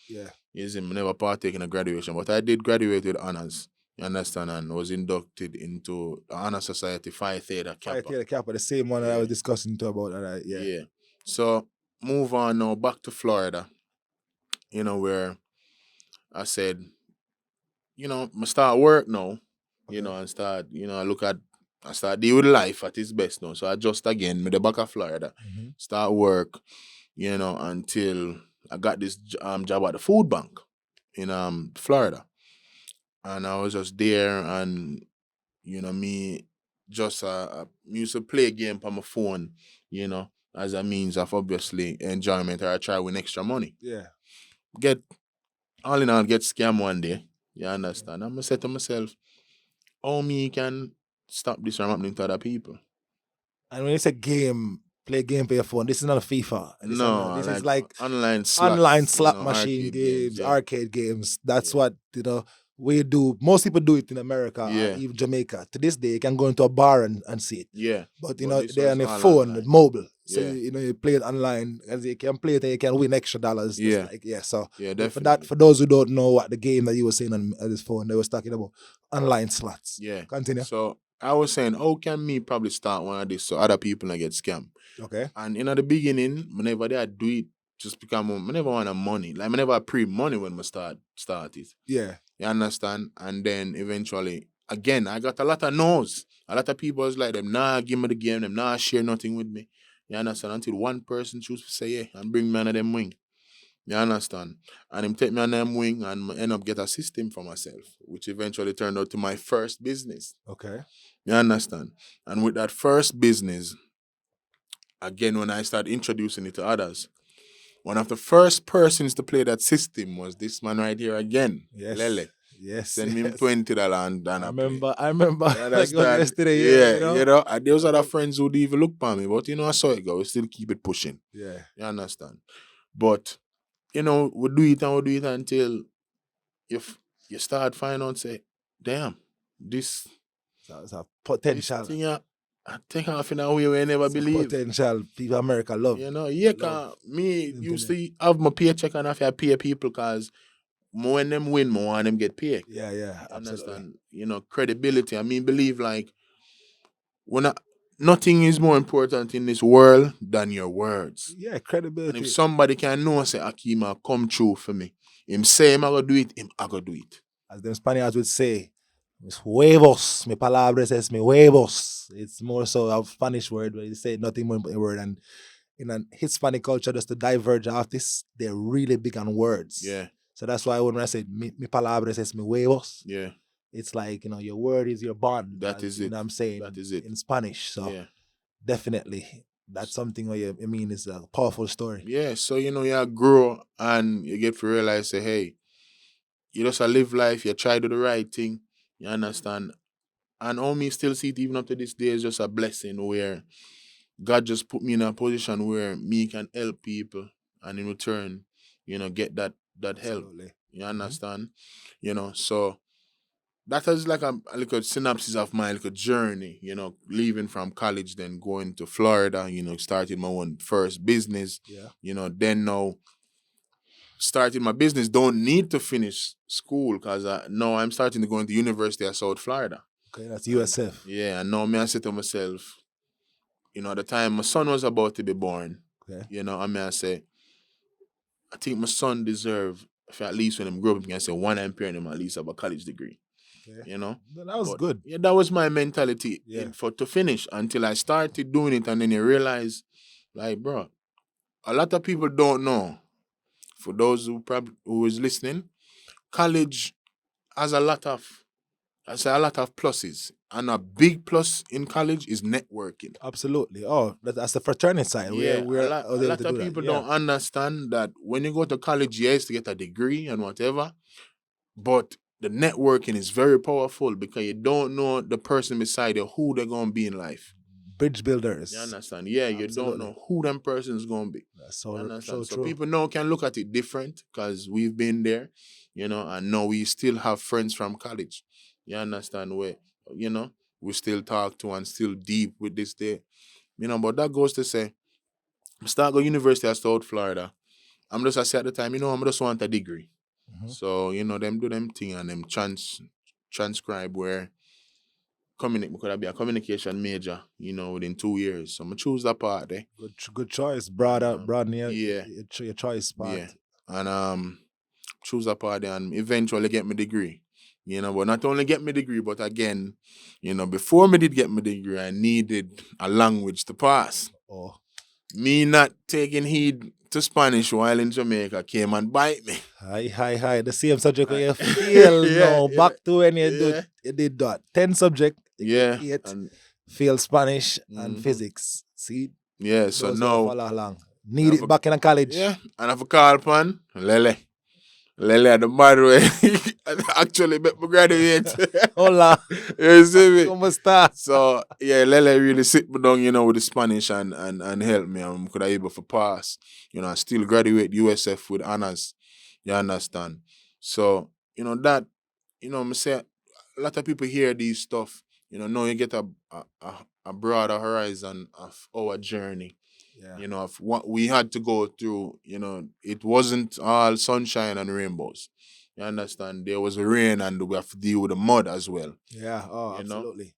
A: yeah,
B: never partake in a graduation, but I did graduate with honors. You understand? And was inducted into the Honor Society Phi Theta Kappa.
A: Phi Theta Kappa, the same one that I was discussing too about. Yeah.
B: So move on now back to Florida. Where I said, I start work now. And start, I look at I start deal with life at its best now. So I just again, with the back of Florida, start work, until I got this job at the food bank in Florida. And I was just there, and me just used to play a game on my phone, as a means of obviously enjoyment, or I try win extra money.
A: Yeah.
B: Get all in all, get scammed one day. You understand? I'm gonna say to myself, how me can stop this from happening to other people?
A: And when you say game, play a game for your phone, this is not a FIFA.
B: No,
A: This is
B: like
A: like
B: online
A: online
B: slots,
A: slot machine
B: arcade games.
A: games,
B: Yeah.
A: arcade games. That's
B: Yeah.
A: what we do. Most people do it in America
B: Yeah.
A: and even Jamaica. To this day, you can go into a bar and see it.
B: Yeah.
A: But
B: this
A: they're
B: was
A: on a
B: all
A: phone,
B: online.
A: mobile. So
B: Yeah.
A: you play it online, and you can play it and you can win extra dollars.
B: Yeah.
A: So
B: Yeah,
A: for that,
B: definitely.
A: for those who don't know what the game that you were saying on this phone, they was talking about online slots.
B: Yeah.
A: Continue.
B: So I was saying, how can me probably start one of this so other people not get scammed?
A: Okay.
B: And in the beginning, whenever they do it, just become I never want money. Like I never pre money when I start it.
A: Yeah.
B: You understand? And then eventually, again, I got a lot of no's. A lot of people was like, them nah give me the game, them nah share nothing with me. You understand? Until one person choose to say yeah and bring me on them wing. You understand? And him take me on them wing and end up get a system for myself, which eventually turned out to my first business.
A: Okay.
B: You understand? And with that first business, again, when I started introducing it to others, one of the first persons to play that system was this man right here again,
A: Yes.
B: Lele.
A: Yes.
B: Send me him
A: yes.
B: $20 and
A: I
B: I play.
A: remember.
B: You
A: Like it was
B: understand?
A: yesterday.
B: Yeah, and those other friends who'd even look for me, but I saw it go. We still keep it pushing.
A: Yeah.
B: You understand? But we do it until you start finding out, say, damn, this
A: So it's a
B: this
A: potential.
B: thing I take off in a way we never
A: It's a
B: believe.
A: potential people America love.
B: Cause me used to have my paycheck and I have to pay people because more when them win, more and them get paid.
A: Yeah,
B: You
A: absolutely.
B: understand? Credibility. I mean, believe like nothing is more important in this world than your words.
A: Yeah,
B: And
A: credibility.
B: if somebody can know, say, Akim, come true for me. Him say him I go do it, him I go do it.
A: As them Spaniards would say, mis huevos, mi palabras es mi huevos. It's more so a Spanish word, but you say nothing more but a word. And in an Hispanic culture, just to diverge off this, they're really big on words.
B: Yeah,
A: So that's why when I say mi palabras es mi huevos,
B: yeah.
A: it's like, your word is your bond.
B: That is
A: You
B: it.
A: know what I'm saying?
B: That is it.
A: In Spanish. So
B: Yeah.
A: definitely, that's something where is a powerful story.
B: Yeah, so you grow and you get to realize, say, hey, you just live life, you try to do the right thing, you understand? And all me still see it even up to this day is just a blessing where God just put me in a position where me can help people and in return, get that help.
A: Absolutely.
B: You understand? So that is like a little synopsis of my little journey, leaving from college, then going to Florida, starting my own first business.
A: Yeah.
B: Then now starting my business, don't need to finish school because now I'm starting to go into University of South Florida.
A: Okay, that's USF.
B: And now me I say to myself, at the time my son was about to be born,
A: Okay.
B: I mean I say, I think my son deserve, if at least when him grow up, he can say one I'm parent him at least have a college degree.
A: Okay.
B: You know?
A: That was
B: But,
A: good.
B: Yeah, that was my mentality
A: Yeah.
B: for to finish until I started doing it, and then you realize, like, bro, a lot of people don't know. For those who is listening, college has a lot of pluses, and a big plus in college is networking.
A: Absolutely. Oh, that's the fraternity side.
B: Yeah,
A: We're
B: a
A: able
B: lot
A: to
B: of
A: do that.
B: people
A: Yeah.
B: don't understand that when you go to college, yes, to get a degree and whatever, but the networking is very powerful because you don't know the person beside you who they're gonna be in life.
A: Bridge builders.
B: You understand? Yeah, you don't know who them person's gonna be.
A: That's
B: You
A: so
B: understand? So
A: true.
B: people now can look at it different because we've been there, and now we still have friends from college. You understand? Where, we still talk to and still deep with this day. But that goes to say, I start go University of South Florida. I'm just, I say at the time, I'm just want a degree.
A: Mhm.
B: So, them do them thing and them transcribe where could be a communication major, within 2 years. So I'm choose that part there.
A: Good choice. Broaden your choice part.
B: Yeah. And choose that part there and eventually get my degree. But not only get my degree, but again, before me did get my degree, I needed a language to pass.
A: Oh,
B: Me not taking heed to Spanish while in Jamaica came and bite me.
A: hi. The same subject where you fail
B: Yeah,
A: now.
B: yeah,
A: Back to when
B: yeah.
A: you did that. 10 subject, you
B: Yeah,
A: get 8,
B: and
A: fail Spanish and
B: Mhm.
A: physics. See,
B: yeah. So
A: those who
B: now,
A: follow along.
B: I
A: Need
B: have
A: it back in college.
B: yeah, and I have a call upon Lele. Lele, the bad way. Actually, make me graduate.
A: Hola,
B: You see me?
A: ¿cómo está?
B: So yeah, Lele really sit me down, with the Spanish and help me. Could I able to pass? I still graduate USF with honors. You understand? So that me say a lot of people hear these stuff. Now you get a broader horizon of our journey.
A: Yeah.
B: Of what we had to go through. It wasn't all sunshine and rainbows. You understand? There was rain and we have to deal with the mud as well.
A: Yeah. Oh,
B: You know?
A: absolutely.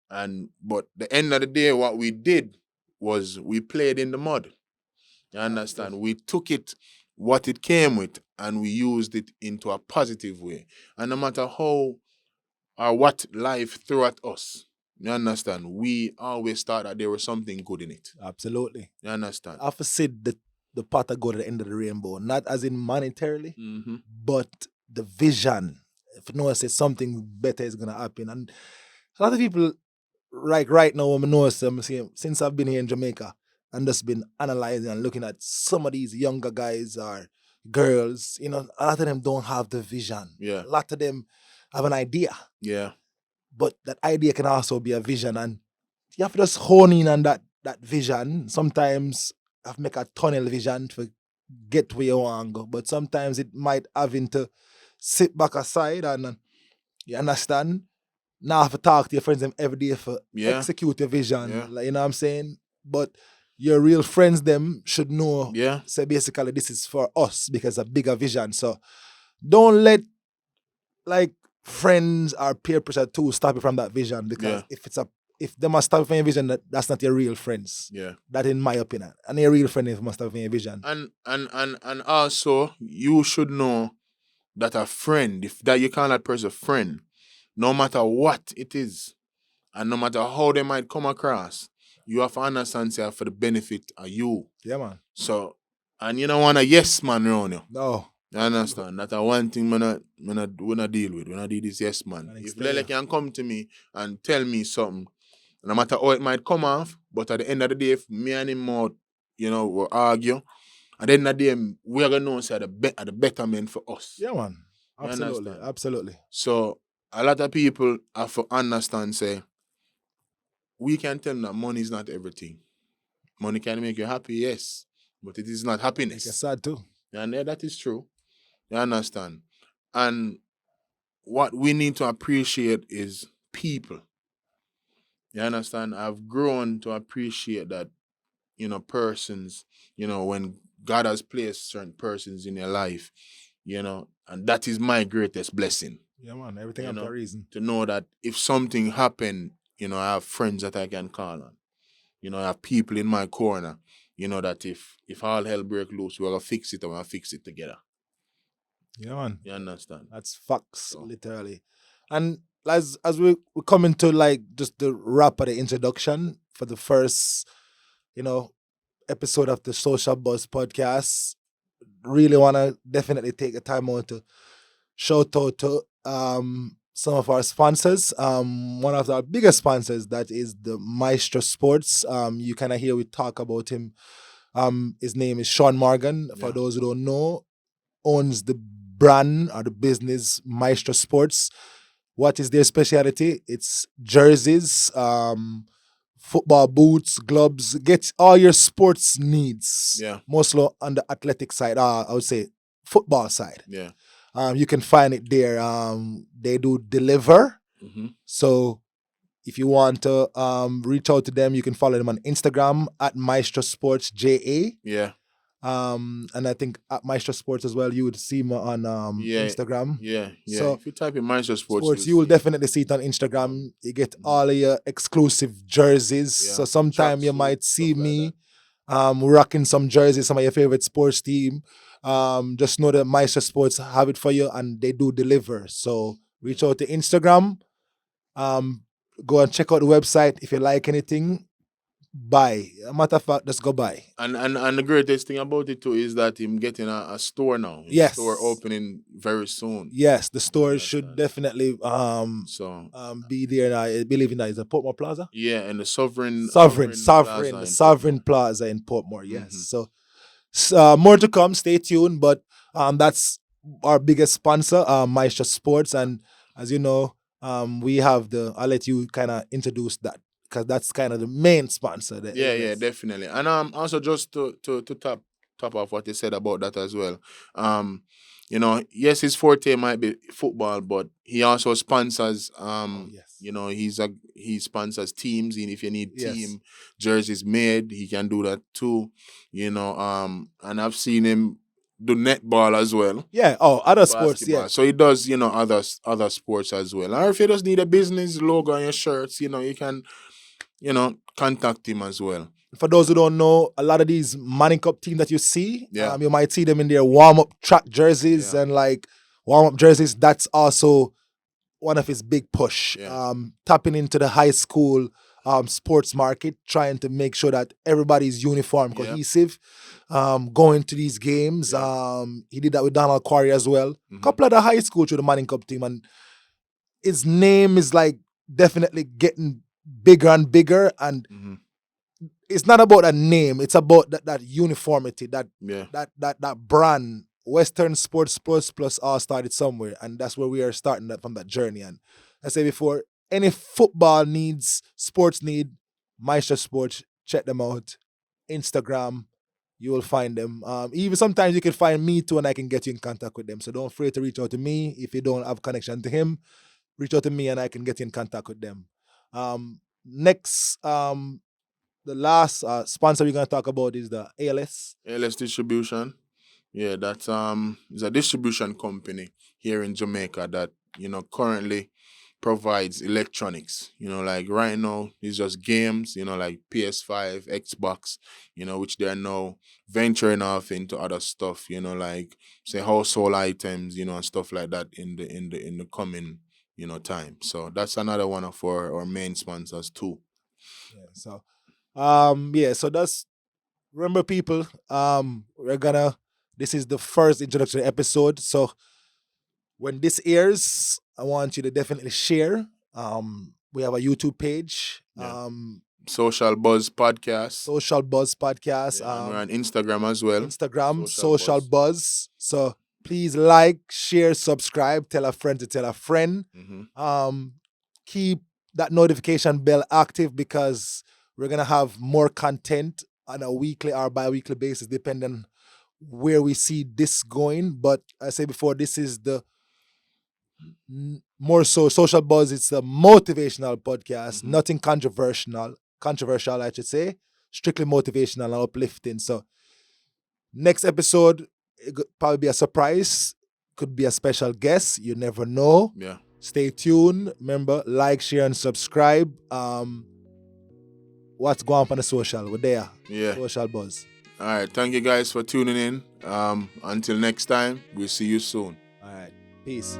B: But the end of the day, what we did was we played in the mud. You understand? We took it, what it came with, and we used it into a positive way. And no matter how or what life threw at us, you understand? We always thought that there was something good in it.
A: Absolutely.
B: You understand?
A: I have to say the pot that go to the end of the rainbow, not as in monetarily,
B: Mm-hmm.
A: but the vision. If you know, I say something better is gonna happen, and a lot of people, like right now, when I know some, since I've been here in Jamaica and just been analyzing and looking at some of these younger guys or girls, a lot of them don't have the vision.
B: Yeah.
A: A lot of them have an idea,
B: Yeah.
A: but that idea can also be a vision, and you have to just hone in on that vision. Sometimes have make a tunnel vision to get where you want to go, but sometimes it might having to sit back aside and you understand. Now have to talk to your friends them every day for
B: Yeah.
A: execute your vision.
B: Yeah.
A: Like, you know what I'm saying? But your real friends them should know.
B: Yeah.
A: Say basically this is for us because a bigger vision. So don't let like friends or peer pressure too stop you from that vision, because
B: Yeah.
A: if they must stop you from your vision, that's not your real friends.
B: Yeah.
A: That in my opinion. And your real friend if must stop from your vision.
B: And also you should know that a friend, if that you call that person a friend, no matter what it is, and no matter how they might come across, you have to understand say for the benefit of you.
A: Yeah, man.
B: So, and you don't want a yes man around you.
A: No.
B: You understand? That's one thing we not deal with. We not deal this yes man.
A: Man,
B: If
A: explain,
B: Lele can come to me and tell me something, no matter how it might come off, but at the end of the day, if me and him out, will argue, at the end of the day, we are gonna know say the betterment for us.
A: Yeah, man.
B: You
A: Absolutely.
B: understand?
A: Absolutely.
B: So a lot of people have to understand, say, we can tell them that money is not everything. Money can make you happy, yes, but it is not
A: Make
B: happiness.
A: you sad too.
B: And yeah, that is true. You understand? And what we need to appreciate is people. You understand? I've grown to appreciate that, persons, when God has placed certain persons in your life, and that is my greatest blessing.
A: Yeah, man. Everything up for a reason.
B: To know that if something happened, I have friends that I can call on. I have people in my corner, that if all hell break loose, we're gonna fix it and we'll fix it together.
A: Yeah, man.
B: You understand?
A: That's facts,
B: So.
A: literally. And as we come into like just the wrap of the introduction for the first, episode of the Social Buzz podcast, really wanna definitely take a time out to shout out to some of our sponsors. One of our biggest sponsors, that is the Maestro Sports. You kind of hear we talk about him. His name is Sean Morgan. For
B: Yeah.
A: those who don't know, owns the brand or the business Maestro Sports. What is their specialty? It's jerseys, football boots, gloves. Get all your sports needs.
B: Yeah.
A: Mostly on the athletic side. I would say football side.
B: Yeah.
A: You can find it there. They do deliver.
B: Mm-hmm.
A: So if you want to reach out to them, you can follow them on Instagram at Maestro Sports JA.
B: Yeah.
A: And I think at Maestro Sports as well, you would see me on Instagram.
B: Yeah.
A: So
B: if you type in Maestro Sports,
A: you will definitely see it on Instagram. You get all of your exclusive jerseys.
B: Yeah.
A: So sometime you
B: Tracksuit,
A: might see
B: stuff like
A: me rocking some jerseys, some of your favorite sports team. Just know that Maestro Sports have it for you and they do deliver. So Reach out to Instagram. Go and check out the website. If you like anything, buy. A matter of fact, just go buy.
B: And the greatest thing about it too is that him getting a store now. His
A: Yes.
B: store opening very soon.
A: Yes, the store should
B: understand.
A: definitely
B: So
A: be there. And I believe in that. Is it Portmore Plaza?
B: yeah, and the
A: Sovereign
B: Plaza in
A: Plaza in Portmore. Yes.
B: Mhm.
A: So more to come. Stay tuned. But that's our biggest sponsor, Maestro Sports, and as you know, we have the. I'll let you kind of introduce that because that's kind of the main sponsor. The
B: Yeah,
A: ALS.
B: definitely. And also just to top off what you said about that as well. You know, yes, his forte might be football, but he also sponsors
A: Yes.
B: you know, he sponsors teams, and if you need
A: Yes.
B: team jerseys made, he can do that too. You know, and I've seen him do netball as well.
A: Yeah. Oh, other sports.
B: Basketball.
A: Yeah.
B: So he does, you know, other sports as well. Or if you just need a business logo on your shirts, you know, you can, you know, contact him as well.
A: For those who don't know, a lot of these Manning Cup teams that you see,
B: Yeah.
A: you might see them in their warm-up track jerseys
B: Yeah.
A: and like warm-up jerseys. That's also one of his big push.
B: Yeah.
A: Tapping into the high school sports market, trying to make sure that everybody's uniform,
B: Yeah.
A: cohesive, going to these games.
B: Yeah.
A: He did that with Donald Quarry as well.
B: Mhm.
A: Couple of the high school through the Manning Cup team, and his name is like definitely getting bigger and bigger. And
B: Mhm.
A: it's not about a name; it's about that uniformity,
B: Yeah.
A: that brand. Western Sports Plus all started somewhere, and that's where we are starting that from that journey. And I say before, any football needs, sports need, Maestro Sports. Check them out. Instagram, you will find them. Even sometimes you can find me too, and I can get you in contact with them. So don't afraid to reach out to me if you don't have connection to him. Reach out to me, and I can get you in contact with them. Next, the last sponsor we're gonna talk about is the ALS.
B: ALS Distribution. Yeah, that's is a distribution company here in Jamaica that, you know, currently provides electronics. You know, like right now it's just games, you know, like PS5, Xbox, you know, which they're now venturing off into other stuff, you know, like say household items, you know, and stuff like that in the coming, you know, time. So that's another one of our main sponsors too.
A: Yeah. So, So that's, remember, people. We're gonna. This is the first introductory episode. So when this airs, I want you to definitely share. We have a YouTube page.
B: Yeah. Social Buzz Podcast.
A: Social Buzz Podcast.
B: Yeah, and we're on Instagram as well.
A: Instagram, Social Buzz. So please like, share, subscribe, tell a friend to tell a friend.
B: Mhm.
A: Keep that notification bell active because we're gonna have more content on a weekly or bi-weekly basis, depending where we see this going. But I say before, this is the more so Social Buzz. It's a motivational podcast,
B: Mhm.
A: nothing controversial, I should say. Strictly motivational and uplifting. So next episode, it could probably be a surprise. Could be a special guest. You never know.
B: Yeah.
A: Stay tuned. Remember, like, share, and subscribe. What's going on the social? We're there.
B: Yeah.
A: Social Buzz.
B: All right. Thank you guys for tuning in. Until next time, we'll see you soon.
A: All right. Peace.